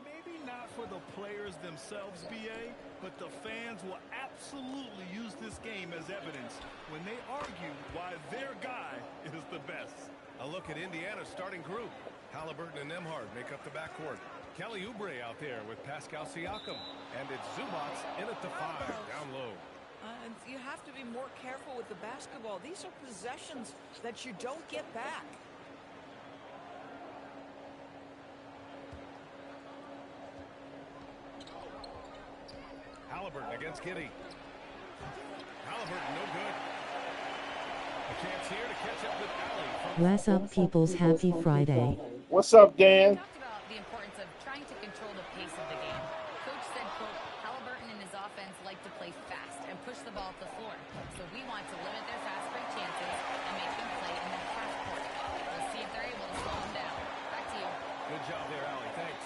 Maybe not for the players themselves, BA, but the fans will absolutely use this game as evidence when they argue why their guy is the best. A look at Indiana's starting group. Halliburton and Nembhard make up the backcourt. Kelly Oubre out there with Pascal Siakam. And it's Zubac in at the 5, down low. And you have to be more careful with the basketball. These are possessions that you don't get back. Halliburton against Giddey. Halliburton, no good. A chance here to catch up with Alley. What's up, peoples? Happy Friday. What's up, Dan? We talked about the importance of trying to control the pace of the game. Coach said, quote, Halliburton and his offense like to play fast and push the ball up the floor. So we want to limit their fast break chances and make them play in the half court. We'll see if they're able to slow them down. Back to you. Good job there, Alley. Thanks.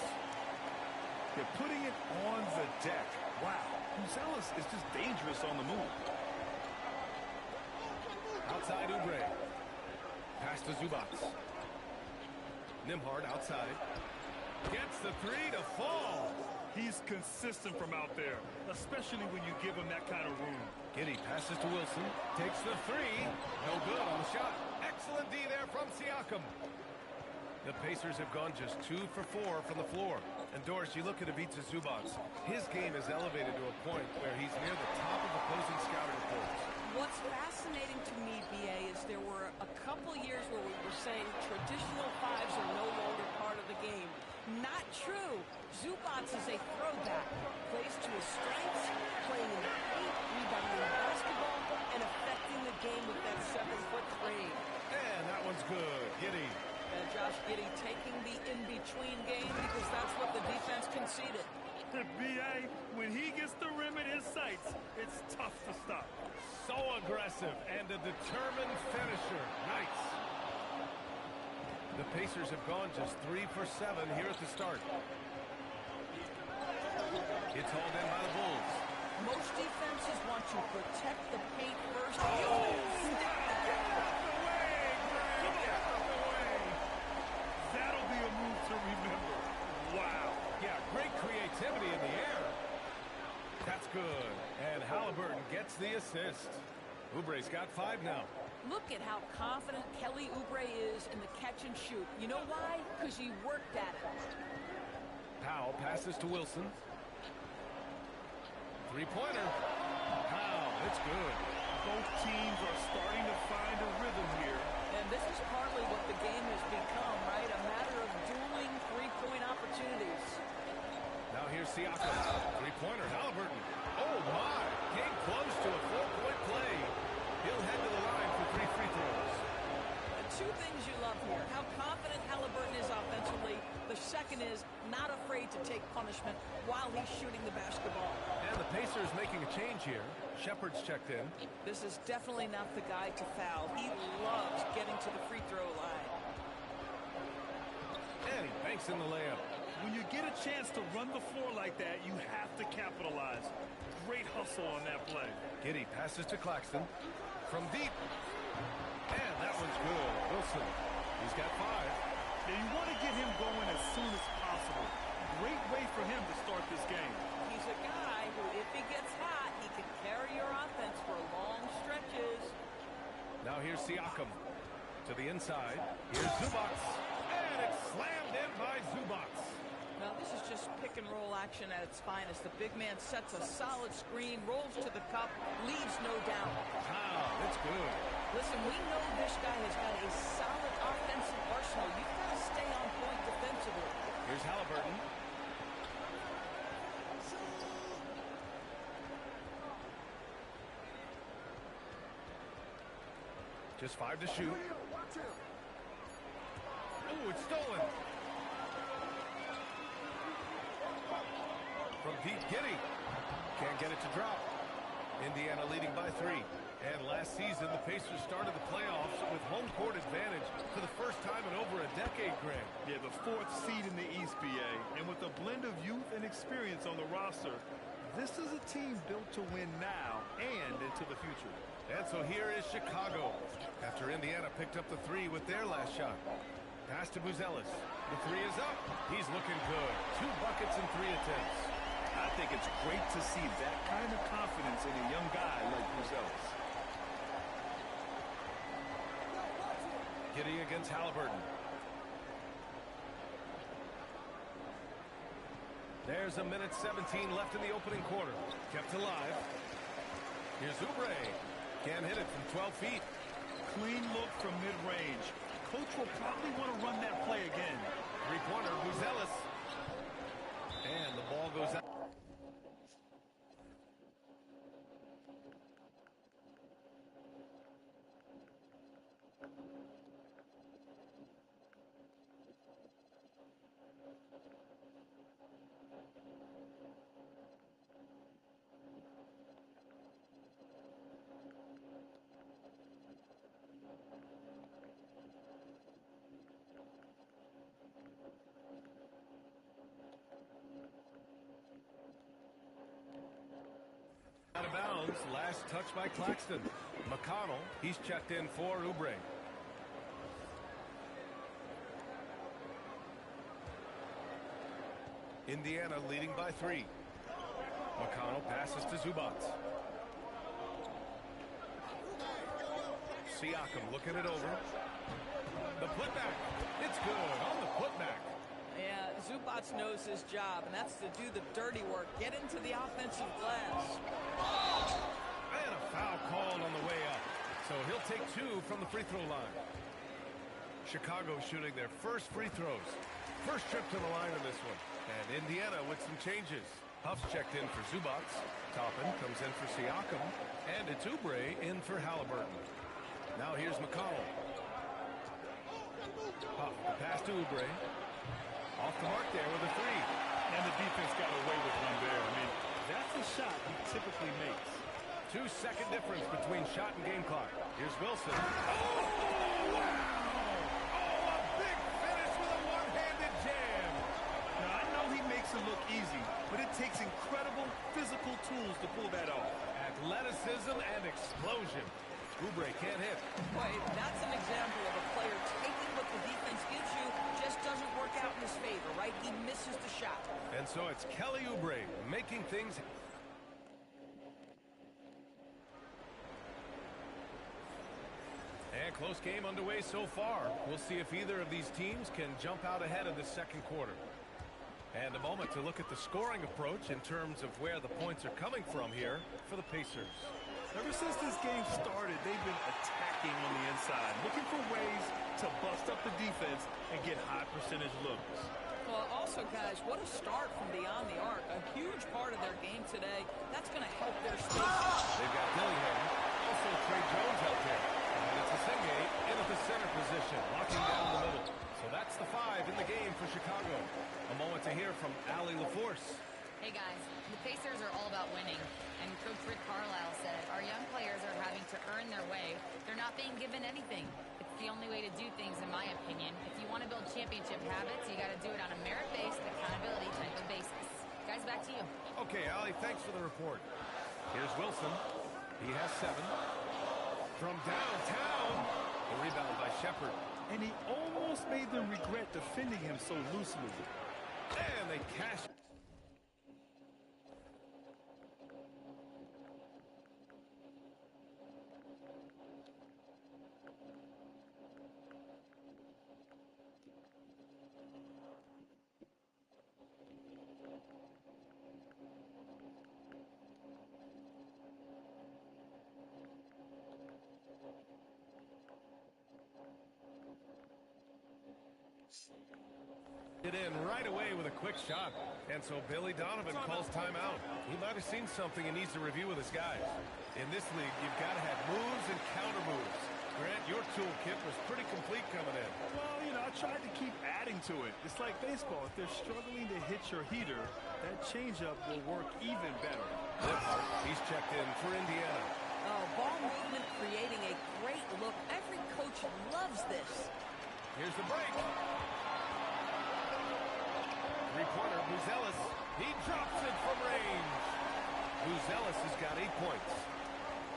They're putting it on the deck. Wow. Gonzalez is just dangerous on the move. Outside Oubre. Pass to Zubac. Nembhard outside. Gets the 3 to fall. He's consistent from out there, especially when you give him that kind of room. Giddey passes to Wilson. Takes the 3. No good on the shot. Excellent D there from Siakam. The Pacers have gone just 2 for 4 from the floor. And Doris, you look at Ivica Zubac. His game is elevated to a point where he's near the top of opposing scouting reports. What's fascinating to me, BA, is there were a couple years where we were saying traditional fives are no longer part of the game. Not true. Zubac is a throwback. Plays to his strengths, playing in the paint, rebounding the basketball, and affecting the game with that 7'3". And that one's good. Giddey. And Josh Giddey taking the in-between game because that's what the defense conceded. BA, when he gets the rim in his sights, it's tough to stop. So aggressive and a determined finisher. Nice. The Pacers have gone just 3 for 7 here at the start. It's hauled in by the Bulls. Most defenses want to protect the paint first. That'll be a move to remember. Wow. Yeah, great creativity in the air. That's good. And Halliburton gets the assist. Oubre's got 5 now. Look at how confident Kelly Oubre is in the catch and shoot. You know why? Because he worked at it. Powell passes to Wilson. Three-pointer. Powell, it's good. Both teams are starting to find a rhythm here. And this is partly what the game has become, right? A matter of dueling three-point opportunities. Now here's Siakam. Three-pointer, Halliburton. Oh, my. Came close to a 4-point play. He'll head to the line for 3 free throws. Two things you love here. How confident Halliburton is offensively. The second is not afraid to take punishment while he's shooting the basketball. And the Pacers making a change here. Shepard's checked in. This is definitely not the guy to foul. He loves getting to the free throw line. And he banks in the layup. When you get a chance to run the floor like that, you have to capitalize. Great hustle on that play. Giddey passes to Claxton. From deep. And that one's good. Wilson, he's got 5. Now you want to get him going as soon as possible. Great way for him to start this game. He's a guy who, if he gets hot, he can carry your offense for long stretches. Now here's Siakam. To the inside. Here's Zubac. And it's slammed in by Zubac. Now this is just pick and roll action at its finest. The big man sets a solid screen, rolls to the cup, leaves no doubt. Wow, that's good. Listen, we know this guy has got a solid offensive arsenal. You've got to stay on point defensively. Here's Halliburton. Just 5 to shoot. Ooh, it's stolen. From deep, Giddey. Can't get it to drop. Indiana leading by 3. And last season, the Pacers started the playoffs with home court advantage for the first time in over a decade, Grant. Yeah, the 4th seed in the East, BA. And with a blend of youth and experience on the roster, this is a team built to win now and into the future. And so here is Chicago, after Indiana picked up the 3 with their last shot. Pass to Buzelis. The three is up. He's looking good. 2 buckets in 3 attempts. I think it's great to see that kind of confidence in a young guy like Buzelis. Giddy against Halliburton. There's a minute 17 left in the opening quarter. Kept alive. Here's Oubre. Can't hit it from 12 feet. Clean look from mid-range. Coach will probably want to run that play again. Three-pointer, Buzelis. And the ball goes out. Out of bounds. Last touch by Claxton. McConnell, he's checked in for Oubre. Indiana leading by 3. McConnell passes to Zubac. Siakam looking it over. The putback. It's good on the putback. Yeah, Zubac knows his job, and that's to do the dirty work. Get into the offensive glass. And a foul called on the way up. So he'll take 2 from the free throw line. Chicago shooting their first free throws. First trip to the line in this one. And Indiana with some changes. Huff's checked in for Zubac. Toppin comes in for Siakam. And it's Oubre in for Halliburton. Now here's McConnell. Huff, the pass to Oubre. Off the mark there with a 3. And the defense got away with one there. I mean, that's a shot he typically makes. 2-second difference between shot and game clock. Here's Wilson. Oh, wow! Oh, a big finish with a one-handed jam. Now, I know he makes it look easy, but it takes incredible physical tools to pull that off. Athleticism and explosion. Oubre can't hit. Boy, that's an example of a player taking what the defense gives you, just doesn't work out in his favor, right? He misses the shot. And so it's Kelly Oubre making things. And close game underway so far. We'll see if either of these teams can jump out ahead in the second quarter. And a moment to look at the scoring approach in terms of where the points are coming from here for the Pacers. Ever since this game started, they've been attacking on the inside, looking for ways to bust up the defense and get high percentage looks. Well, also, guys, what a start from beyond the arc. A huge part of their game today. That's going to help their spacing. They've got Dillingham, also Trey Jones out there. And it's Asenge in at the center position, locking down the middle. So that's the 5 in the game for Chicago. A moment to hear from Allie LaForce. Hey guys, the Pacers are all about winning. And Coach Rick Carlisle said our young players are having to earn their way. They're not being given anything. It's the only way to do things, in my opinion. If you want to build championship habits, you got to do it on a merit-based, accountability type of basis. Guys, back to you. Okay, Allie, thanks for the report. Here's Wilson. He has 7. From downtown, the rebound by Shepard. And he almost made them regret defending him so loosely. And they cash. It in right away with a quick shot. And so Billy Donovan calls timeout. He might have seen something and needs to review with his guys. In this league, you've got to have moves and counter moves. Grant, your toolkit was pretty complete coming in. Well, you know, I tried to keep adding to it. It's like baseball. If they're struggling to hit your heater, that changeup will work even better. Liphart, he's checked in for Indiana. Oh, ball movement creating a great look. Every coach loves this. Here's the break. Three-pointer, Buzelis. He drops it from range. Buzelis has got 8 points.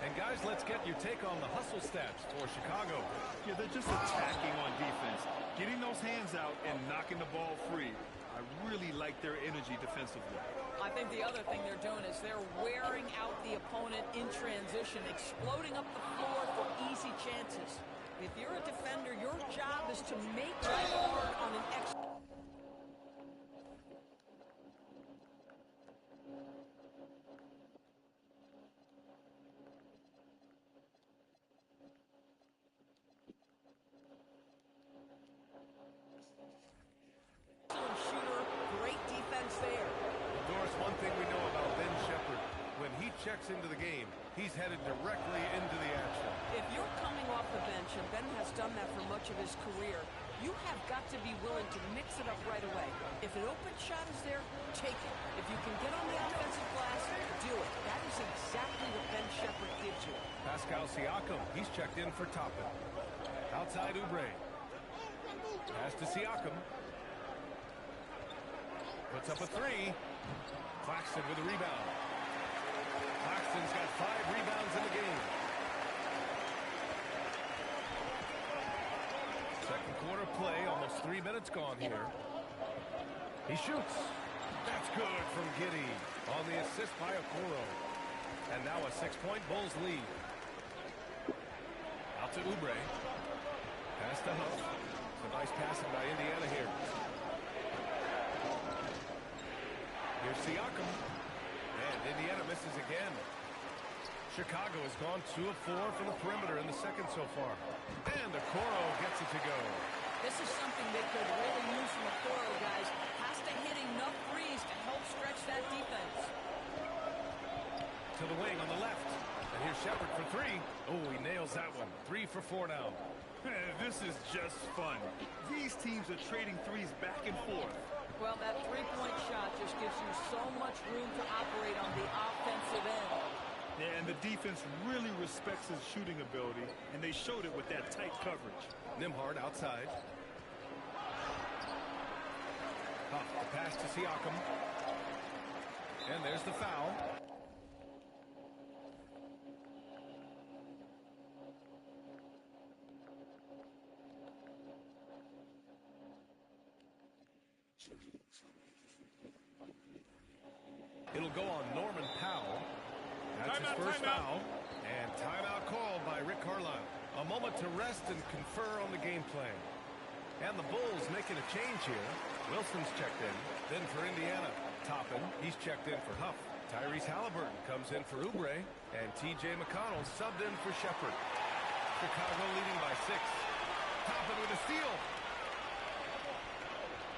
And guys, let's get your take on the hustle stats for Chicago. Yeah, they're just attacking on defense, getting those hands out and knocking the ball free. I really like their energy defensively. I think the other thing they're doing is they're wearing out the opponent in transition, exploding up the floor for easy chances. If you're a defender, your job is to make right mark on an extra. Shooter, great defense there. Doris, one thing we know about Ben Shepherd, when he checks into the game, he's headed directly into the action. If you're coming off the bench, and Ben has done that for much of his career, you have got to be willing to mix it up right away. If an open shot is there, take it. If you can get on the offensive glass, do it. That is exactly what Ben Shepherd gives you. Pascal Siakam, he's checked in for Toppin. Outside Oubre. Pass to Siakam. Puts up a three. Claxton with a rebound. Claxton's got 5 rebounds in the game. Second quarter play, almost 3 minutes gone here. He shoots. That's good from Giddey on the assist by Okoro. And now a 6-point Bulls lead. Out to Oubre. Pass to Huff. Some nice passing by Indiana here. Here's Siakam. And Indiana misses again. Chicago has gone 2 of 4 from the perimeter in the second so far. And Okoro gets it to go. This is something they could really use from Okoro, guys. Has to hit enough threes to help stretch that defense. To the wing on the left. And here's Shepherd for 3. Oh, he nails that one. 3 for 4 now. This is just fun. These teams are trading threes back and forth. Well, that three-point shot just gives you so much room to operate on the offensive end. Yeah, and the defense really respects his shooting ability, and they showed it with that tight coverage. Nembhard outside. Huff, the pass to Siakam. And there's the foul. It'll go on Norman Powell. That's his first foul. And timeout called by Rick Carlisle. A moment to rest and confer on the game plan. And the Bulls making a change here. Wilson's checked in. Then for Indiana, Toppin. He's checked in for Huff. Tyrese Halliburton comes in for Oubre. And T.J. McConnell subbed in for Shepherd. Chicago leading by 6. Toppin with a steal.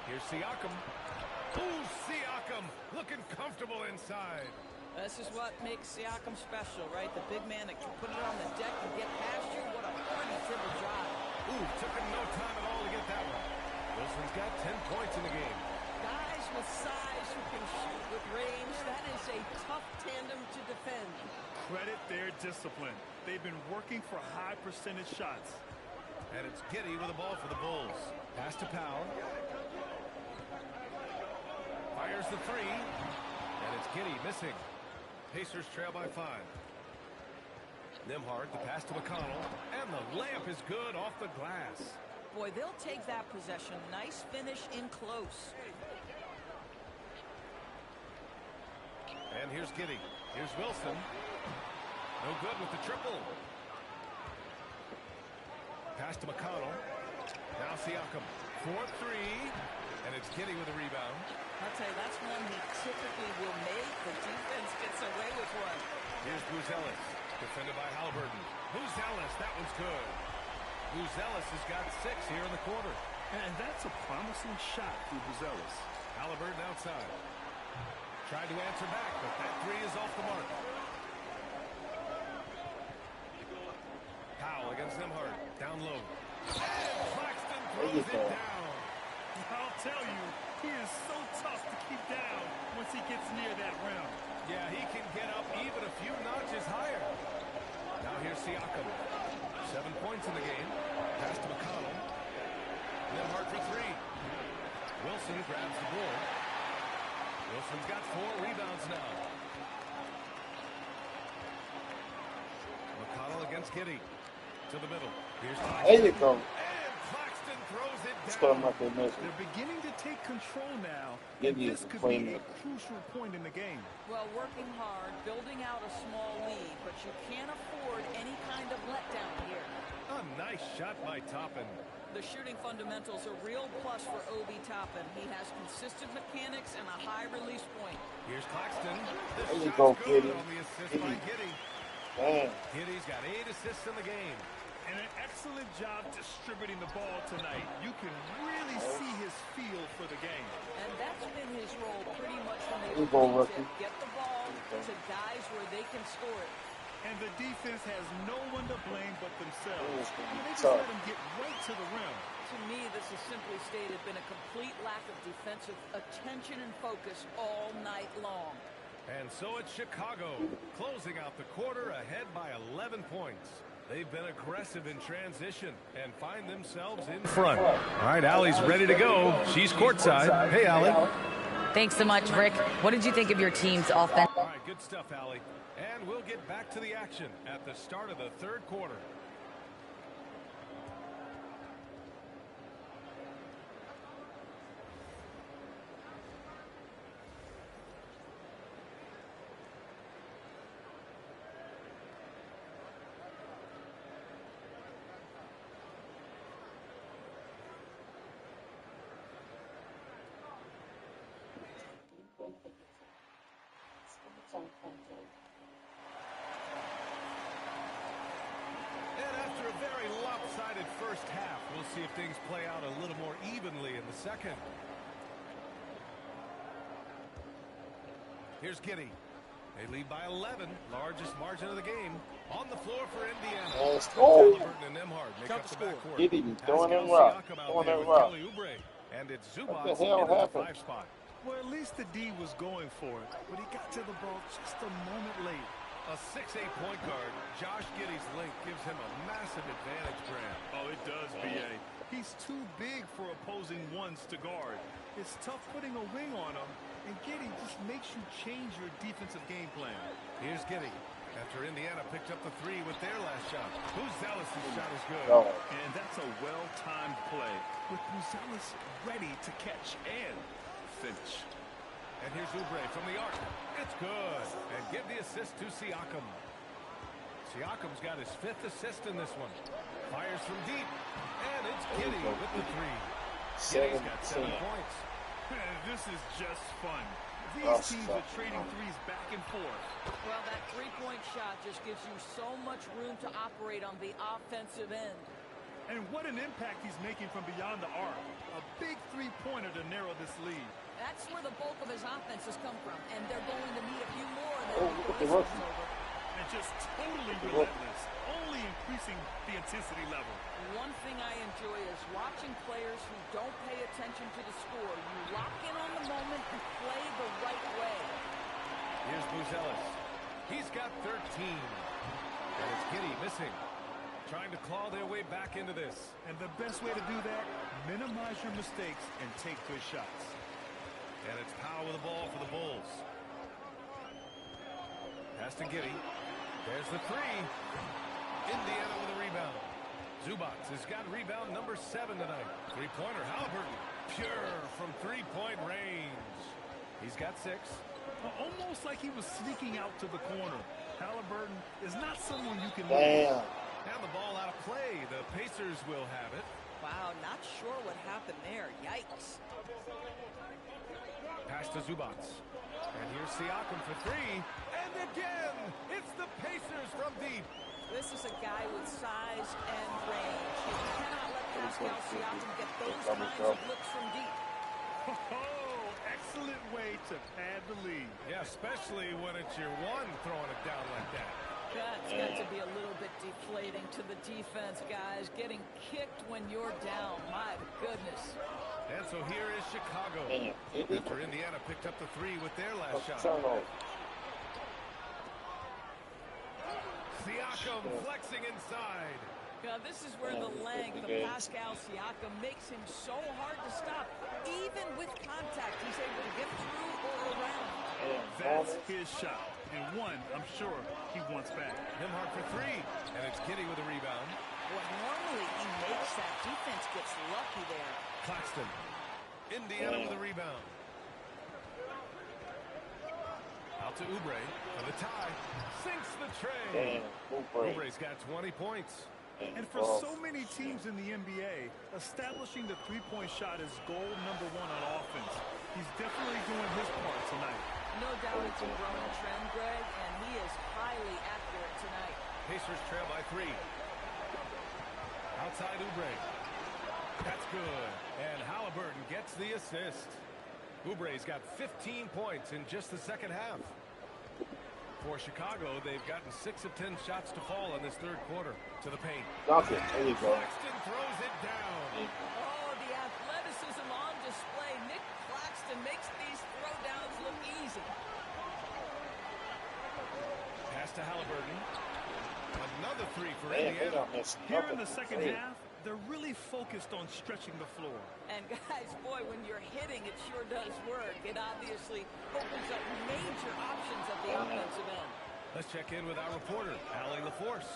Here's Siakam. Ooh, Siakam looking comfortable inside. This is what makes Siakam special, right? The big man that can put it on the deck and get past you. What a pretty dribble job. Ooh, took him no time at all to get that one. Wilson's got 10 points in the game. Guys with size who can shoot with range, that is a tough tandem to defend. Credit their discipline. They've been working for high percentage shots. And it's Giddey with the ball for the Bulls. Pass to Powell. Fires the 3. And it's Giddey missing. Pacers trail by 5. Nembhard, the pass to McConnell. And the layup is good off the glass. Boy, they'll take that possession. Nice finish in close. And here's Giddey. Here's Wilson. No good with the triple. Pass to McConnell. Now Siakam. 4-3. And it's Giddey with a rebound. I'll tell you, that's one he typically will make. The defense gets away with one. Here's Buzelis, defended by Halliburton. Buzelis, that one's good. Buzelis has got 6 here in the quarter. And that's a promising shot for Buzelis. Halliburton outside. Tried to answer back, but that 3 is off the mark. Powell against Nembhard. Down low. And Claxton throws it down. I'll tell you, he is so tough to keep down once he gets near that rim. Yeah, he can get up even a few notches higher. Now here's Siakam. 7 points in the game. Pass to McConnell. Nembhard for 3. Wilson grabs the board. Wilson's got 4 rebounds now. against Giddy. To the middle. Here's There you go. And Claxton throws it Let's down. go to my They're beginning to take control now. Giddy And is this the could be a playmaker. crucial point in the game. Well, working hard, building out a small lead, but you can't afford any kind of letdown here. A nice shot by Toppin. The shooting fundamentals are real plus for Obi Toppin. He has consistent mechanics and a high release point. Here's Claxton. The There you shot's go, good Giddy. on the assist by Giddy. Damn. Giddy's got 8 assists in the game. And an excellent job distributing the ball tonight. You can really see his feel for the game. And that's been his role pretty much from the Here you go, opening rookie. tip. Get the ball to guys where they can score it. And the defense has no one to blame but themselves. Oh, I mean, they just tough. let him get right to the rim. To me, this has simply stated been a complete lack of defensive attention and focus all night long. And so it's Chicago, closing out the quarter ahead by 11 points. They've been aggressive in transition and find themselves in front. All right, Allie's ready to go. She's courtside. Hey, Allie. Thanks so much, Rick. What did you think of your team's offense? All right, good stuff, Allie. And we'll get back to the action at the start of the third quarter. And after a very lopsided first half, we'll see if things play out a little more evenly in the second. Here's Giddy. They lead by 11, largest margin of the game. On the floor for Indiana. Let's go. Halliburton and Nembhard make up the backcourt. Giddy be throwing Pascal that rock. Siakam out Throwing there that with rock. Kelly Oubre. And it's What Zubac the hell into the happened? 5 spot. Well, at least the D was going for it, but he got to the ball just a moment late. A 6'8" point guard, Josh Giddey's length gives him a massive advantage, Graham. Oh, it does, B.A. He's too big for opposing ones to guard. It's tough putting a wing on him, and Giddey just makes you change your defensive game plan. Here's Giddey. After Indiana picked up the 3 with their last shot. Buzelis' shot is good. No. And that's a well-timed play with Buzelis ready to catch and finish. And here's Oubre from the arc. It's good. And give the assist to Siakam. Siakam's got his 5th assist in this one. Fires from deep. And it's Giddey with the 3. Giddey's got 7 points. This is just fun. These That's teams tough. are trading threes back and forth. Well, that three-point shot just gives you so much room to operate on the offensive end. And what an impact he's making from beyond the arc. A big three-pointer to narrow this lead. That's where the bulk of his offense has come from, and they're going to need a few more of Oh, them look at the before this rookie. is over. And just totally relentless, only increasing the intensity level. One thing I enjoy is watching players who don't pay attention to the score. You lock in on the moment and play the right way. Here's Buzelis. He's got 13. And it's Giddey missing. Trying to claw their way back into this. And the best way to do that, minimize your mistakes and take good shots. And it's Powell with the ball for the Bulls. Pass to Giddey. There's the 3. Indiana with a rebound. Zubac has got rebound number 7 tonight. Three-pointer, Halliburton. Pure from three-point range. He's got 6. Almost like he was sneaking out to the corner. Halliburton is not someone you can Damn. And the ball out of play. The Pacers will have it. Wow, not sure what happened there. Yikes. Pass to Zubac. And here's Siakam for 3. And again, it's the Pacers from deep. This is a guy with size and range. You cannot let Pascal Siakam get those kinds of looks from deep. Oh, excellent way to pad the lead. Yeah, especially when it's your one throwing it down like that. That's got to be a little bit deflating to the defense, guys. Getting kicked when you're down. My goodness. And so here is Chicago. Damn. After Indiana picked up the 3 with their last shot. Turnover. Siakam flexing inside. Now, this is where the length of Pascal Siakam makes him so hard to stop. Even with contact, he's able to get through or around. That's his shot. and one I'm sure he wants back. Nimhart for three, and it's Kitty with a rebound. Well, normally he makes that. Defense gets lucky there. Claxton. Indiana with a rebound. Out to Oubre for the tie. Sinks the tray. Oubre's got 20 points. And for so many teams in the NBA, establishing the three-point shot is goal number one on offense. He's definitely doing his part tonight. No doubt it's a growing trend, Greg, and he is highly accurate tonight. Pacers trail by 3. Outside Oubre. That's good. And Halliburton gets the assist. Oubre's got 15 points in just the second half. For Chicago, they've gotten 6 of 10 shots to fall in this third quarter. To the paint. Knock it. There you go. Claxton throws it down. Oh, the athleticism on display. Nick Claxton makes these throwdowns look easy. Pass to Halliburton. Another three for Man, they Indiana. don't miss Here in nothing. the second half, they're really focused on stretching the floor. And guys, boy, when you're hitting, it sure does work. It obviously opens up major options at the offensive end. Let's check in with our reporter, Allie LaForce.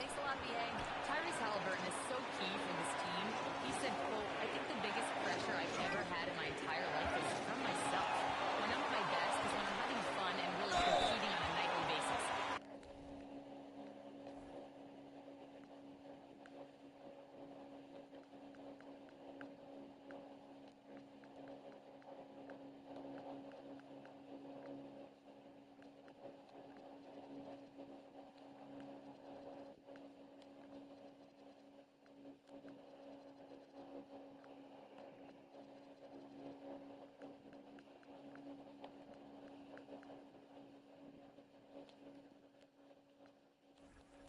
Thanks a lot, BA. Tyrese Halliburton is so key for this team. He said, quote, I think the biggest pressure I've ever had in my entire life is from myself. When I'm at my best is when I'm having fun and really competing on a nightly basis.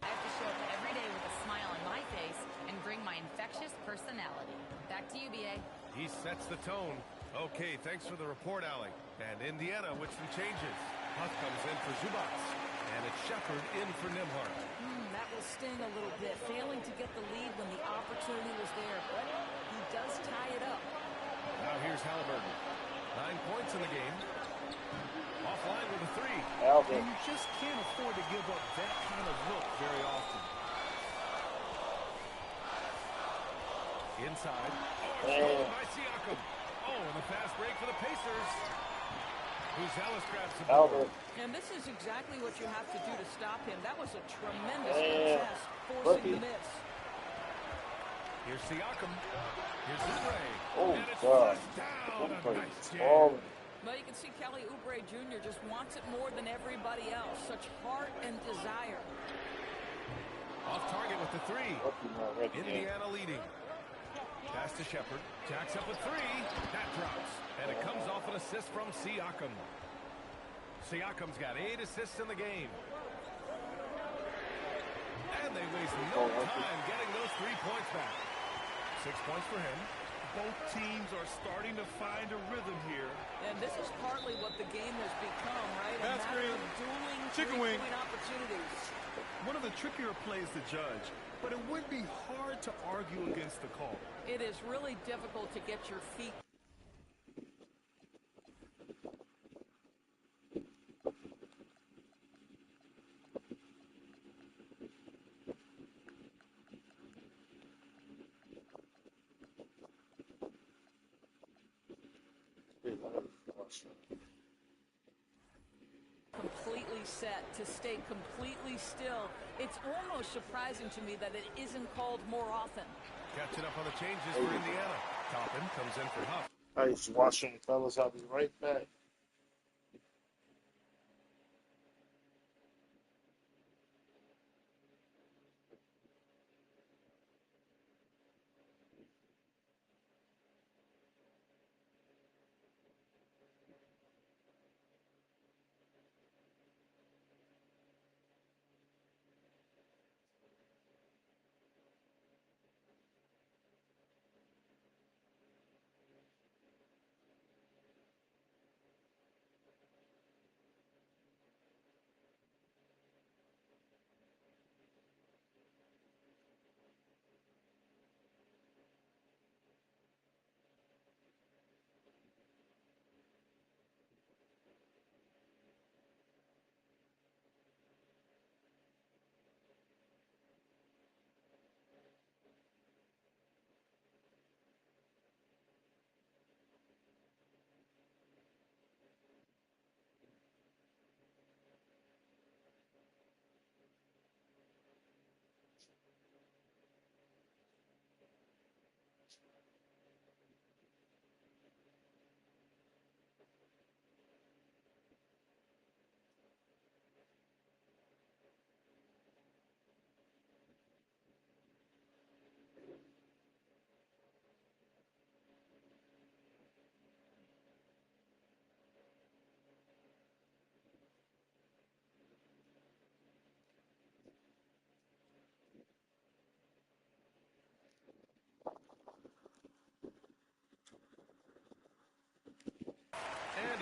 I have to show up every day with a smile on my face and bring my infectious personality. Back to you, BA. He sets the tone. Okay, thanks for the report, Allie. And Indiana with some changes. Huff comes in for Zubac. And it's Shepard in for Nimhart. That will sting a little bit, failing to get the lead when the opportunity was there. But he does tie it up. Now here's Halliburton. 9 points in the game. Offline with a three. And you just can't afford to give up that kind of look very often. Inside. Oh, stolen by Siakam. Oh, and the fast break for the Pacers. Buzelis grabs the ball. And this is exactly what you have to do to stop him. That was a tremendous contest, forcing the miss. Here's Siakam. Here's Oubre. Oh, and it's God. flushed down. A nice jam. Oh, Well, you can see Kelly Oubre Jr. just wants it more than everybody else. Such heart and desire. Off target with the three. Indiana. Indiana leading. Pass to Shepard. Jacks up a three. That drops. And it comes off an assist from Siakam. Siakam's got 8 assists in the game. And they waste no time getting those 3 points back. 6 points for him. Both teams are starting to find a rhythm here. And this is partly what the game has become, right? A That's matter great. of dueling Chicken wing. three-point opportunities. One of the trickier plays to judge, but it would be hard to argue against the call. It is really difficult to get your feet. Completely set, to stay completely still. It's almost surprising to me that it isn't called more often. Catching up on the changes for Indiana. Toppin comes in for Huff. All right, watching, fellas. I'll be right back.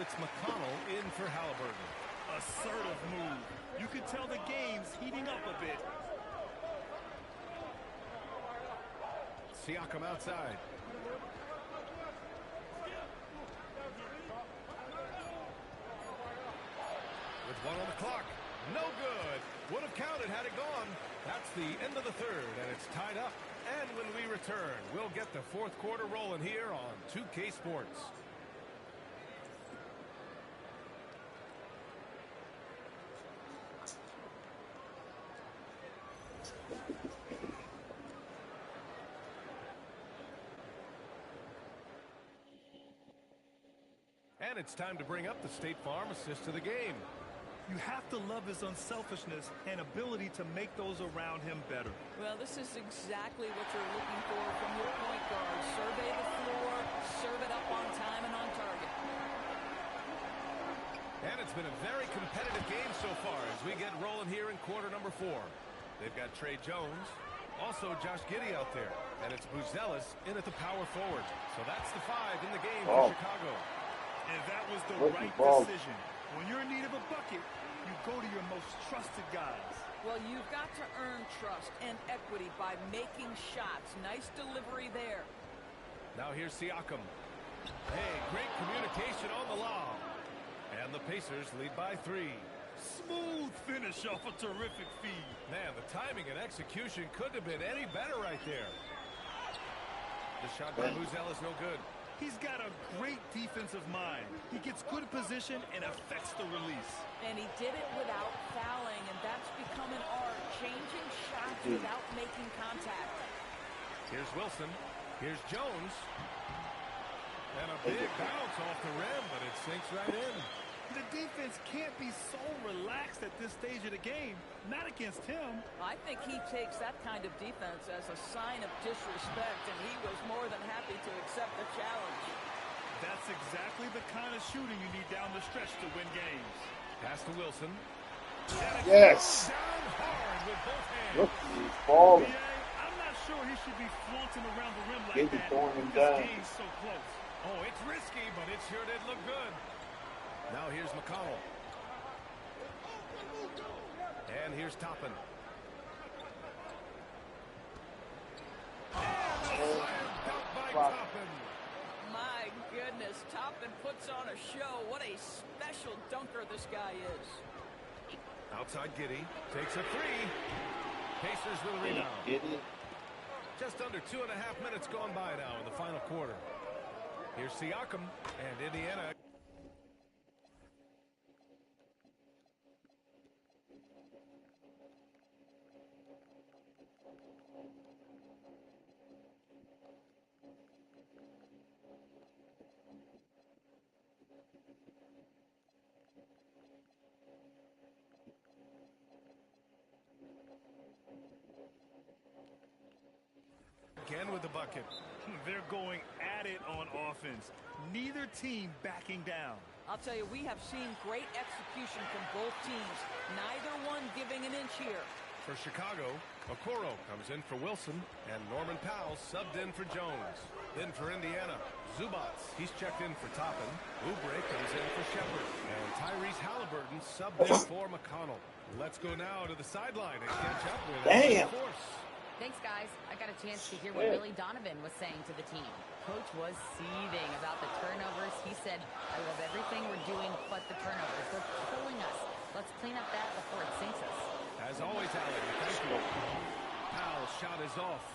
it's McConnell in for Halliburton. Assertive move. You can tell the game's heating up a bit. Siakam outside. With 1 on the clock. No good. Would have counted had it gone. That's the end of the third, and it's tied up. And when we return, we'll get the fourth quarter rolling here on 2K Sports. And it's time to bring up the State Farm assist to the game. You have to love his unselfishness and ability to make those around him better. Well, this is exactly what you're looking for from your point guard. Survey the floor, serve it up on time and on target. And it's been a very competitive game so far as we get rolling here in quarter number 4. They've got Trey Jones, also Josh Giddey out there, and it's Buzelis in at the power forward. So that's the 5 in the game for Chicago. And that was the right decision. When you're in need of a bucket, you go to your most trusted guys. Well, you've got to earn trust and equity by making shots. Nice delivery there. Now here's Siakam. Hey, great communication on the lob. And the Pacers lead by 3. Smooth finish off a terrific feed. Man, the timing and execution couldn't have been any better right there. The shot by Buzelis no good. He's got a great defensive mind. He gets good position and affects the release. And he did it without fouling, and that's become an art, changing shots without making contact. Here's Wilson. Here's Jones. And a big bounce off the rim, but it sinks right in. The defense can't be so relaxed at this stage of the game. Not against him. I think he takes that kind of defense as a sign of disrespect, and he was more than happy to accept the challenge. That's exactly the kind of shooting you need down the stretch to win games. Pass to Wilson. Yes. Down hard with both hands. Look, he's falling. I'm not sure he should be flaunting around the rim like He's that. throwing him This down. game's so close. Oh, it's risky, but it sure did look good. Now here's McConnell. And here's Toppin. And slam dunk by Toppin. My goodness, Toppin puts on a show. What a special dunker this guy is. Outside Giddey. Takes a 3. Pacers with a rebound. Giddey. Just under 2.5 minutes gone by now in the final quarter. Here's Siakam and Indiana. Again with the bucket. They're going at it on offense. Neither team backing down. I'll tell you, we have seen great execution from both teams. Neither one giving an inch here. For Chicago, Okoro comes in for Wilson, and Norman Powell subbed in for Jones. Then for Indiana, Zubats, he's checked in for Toppin. Oubre comes in for Shepard, and Tyrese Halliburton subbed in for McConnell. Let's go now to the sideline and catch up with Damn. Force. Thanks, guys. I got a chance to hear what Billy Donovan was saying to the team. Coach was seething about the turnovers. He said, I love everything we're doing but the turnovers. They're killing us. Let's clean up that before it sinks us. As always, Allen, thank you. Powell's shot is off.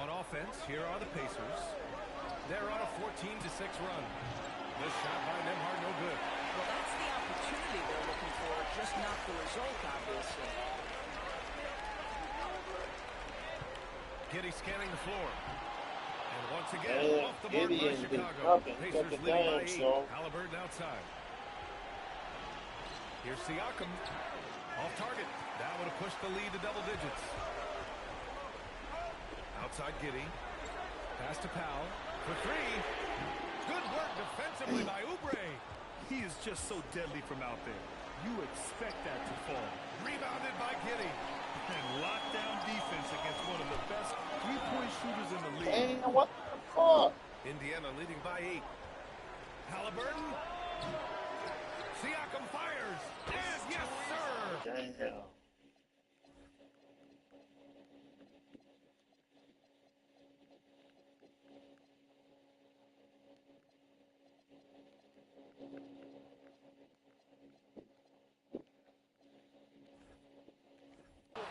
On offense, here are the Pacers. They're on a 14-6 run. The shot by Nembhard, no good. Well, that's the opportunity they're looking for, just not the result, obviously. Giddey scanning the floor. And once again, off the board Giddey by and Chicago. Toppin Pacers took it leading down, by 8. so. Halliburton outside. Here's Siakam. Off target. That would have pushed the lead to double digits. Outside Giddey. Pass to Powell. For 3. Good work defensively by Oubre. He is just so deadly from out there. You expect that to fall. Rebounded by Giddey. And lockdown defense against one of the best three-point shooters in the league. Damn, what the fuck? Indiana leading by 8. Halliburton. Siakam fires. And yes, sir. Damn.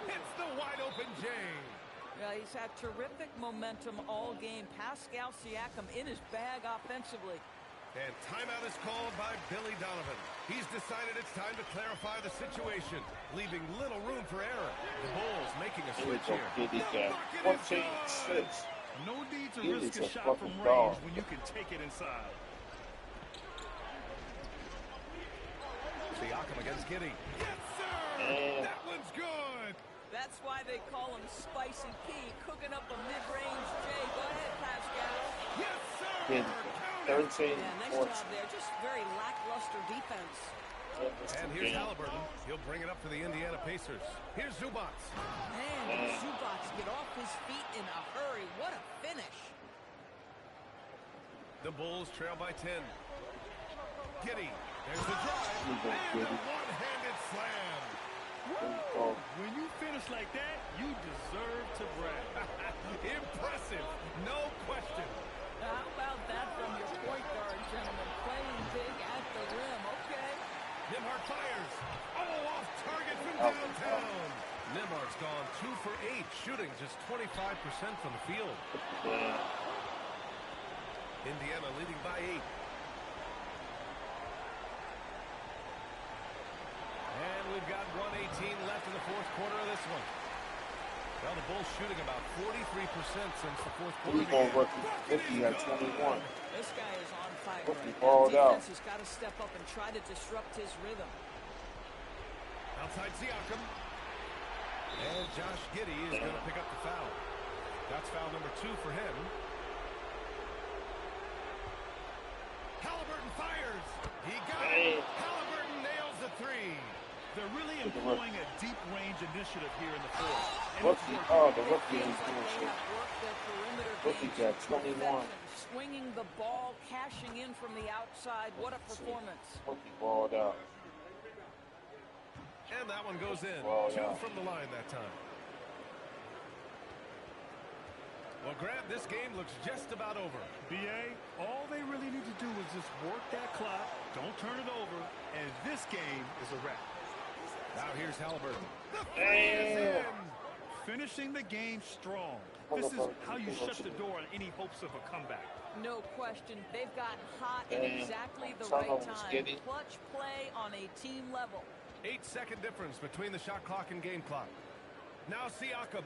Hits the wide open J. Yeah, he's had terrific momentum all game. Pascal Siakam in his bag offensively. And timeout is called by Billy Donovan. He's decided it's time to clarify the situation, leaving little room for error. The Bulls making a switch here. Giddy got 14-6. No need to Giddy's risk a a shot from fucking range dog. when you can take it inside. Siakam against Giddy. Yes, sir! Yeah. That one's good! That's why they call him Spicy P, cooking up a mid-range J. Go ahead, Pascal. Yes, sir! Giddy Count it! 13 Yeah, nice points. job there. Just very lackluster defense. And here's Halliburton. He'll bring it up for the Indiana Pacers. Here's Zubats. Man, did Zubac get off his feet in a hurry. What a finish. The Bulls trail by 10. Giddy. There's the drive. You go, And a Giddy. one-handed slam. Oh, When you finish like that, you deserve to brag. Impressive. No question. How about that from your point guard, gentlemen? Playing big at the rim. Okay. Nembhard fires. Oh, off target from Out. downtown. Nembhard's gone 2 for 8, shooting just 25% from the field. yeah. Indiana leading by 8. And we've got 1:18 left in the fourth quarter of this one. Well, the Bulls shooting about 43% since the fourth quarter He's going began. rookie at 21. This guy is on fire. Rookie Right balled now. out. Defense has got to step up and try to disrupt his rhythm. Outside Siakam. And Josh Giddey is going to pick up the foul. That's foul number 2 for him. Halliburton fires. He got it. Halliburton nails the 3. They're really employing a deep range initiative here in the fourth. And Rookie, it's oh, working. the rookie is Feels like doing they shit. have worked their perimeter Rookie game got to 21. perfection. Swinging the ball, cashing in from the outside. What a performance. Rookie balled out. And that one goes in. Well, 2 yeah. from the line that time. Well, Grant, this game looks just about over. BA, all they really need to do is just work that clock, don't turn it over, and this game is a wrap. Now here's Halliburton. The 3 Damn. is in. Finishing the game strong. This is how you shut the door on any hopes of a comeback. No question. They've gotten hot at Damn. exactly the Turnovers, right time. Giddy. Clutch play on a team level. 8-second difference between the shot clock and game clock. Now Siakam.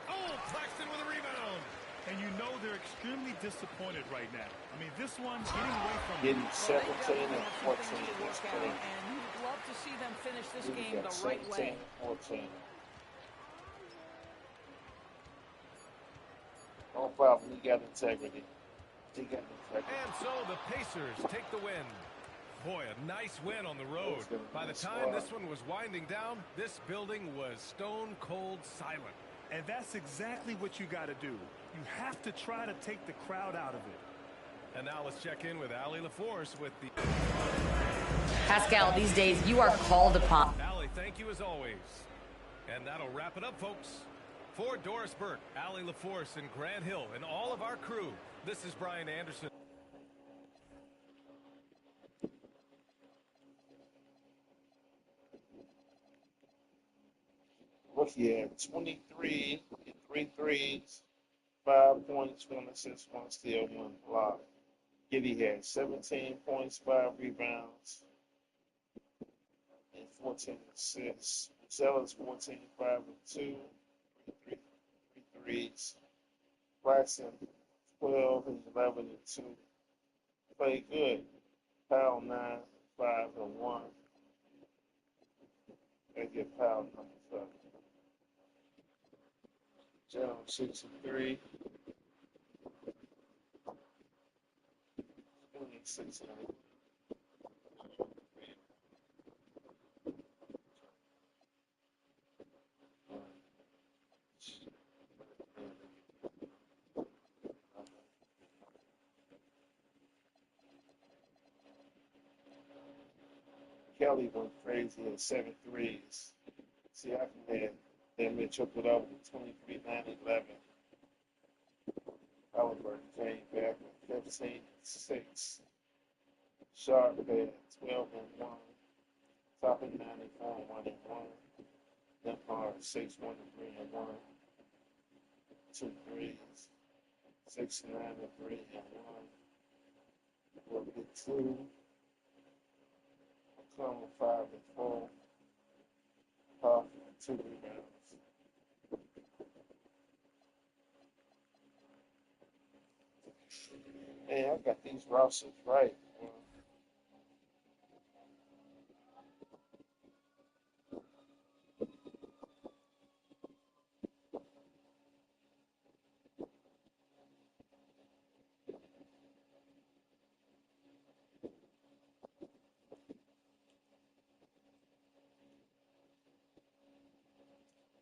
Oh, Claxton with a rebound. And you know they're extremely disappointed right now. I mean, this one getting away from Getting them. 17 and 14. Work That's out, crazy. and you'd love to see them finish this He game got the right 17 way. and 14. No problem. He got integrity. He got integrity. And so the Pacers take the win. Boy, a nice win on the road. By the time this one was winding down, this building was stone cold silent. And that's exactly what you got to do. You have to try to take the crowd out of it. And now let's check in with Allie LaForce with the... Pascal, these days you are called upon. Allie, thank you as always. And that'll wrap it up, folks. For Doris Burke, Allie LaForce, and Grant Hill, and all of our crew, this is Brian Anderson. Rookie had 23, 3 threes, 5 points, 1 assist, 1 steal, 1 block. Giddy had 17 points, 5 rebounds, and 14 assists. Zealous 14, 5 and 2, 3 threes. Braxton 12 and 11 and 2. Played good. Powell 9, 5 and 1. They get Powell number 7. Jones 6 and 3. 26 and 8. Kelly went crazy at 7 threes. Siakam had damn near tripled up with 23, 9, 11. Halliburton came back with 15 and 6. Sharp had 12 and 1. Topping 94 and 1 and 1. Nembhard 6, 1 and 3 and 1. 2 threes. 6 and 9 and 3 and 1. Will get 2. McCollum 5 and 4. Puff 2 rebounds. Hey, I got these rosters right.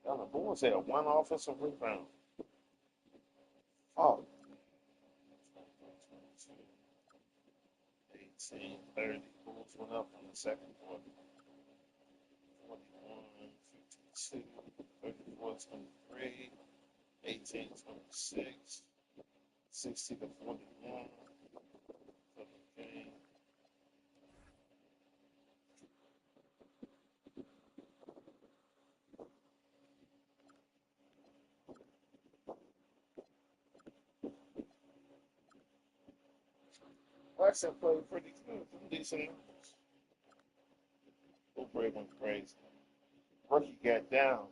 Now the Bulls had one offensive rebound. Oh. 18, 30. Bulls went up in the second quarter. 41, 52, 34, 23, 18, 26, 60 to 41 for the game. Watson played pretty good. Some decent numbers. Oubre went crazy. Rookie got down.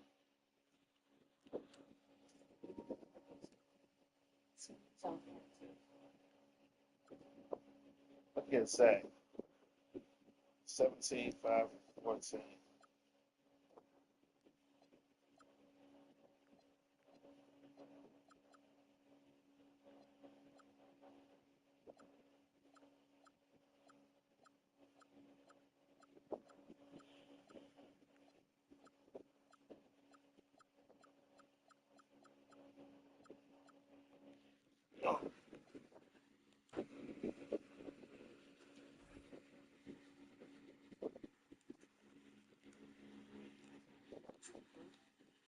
Look at Zach. 17, 5, 14. Oh.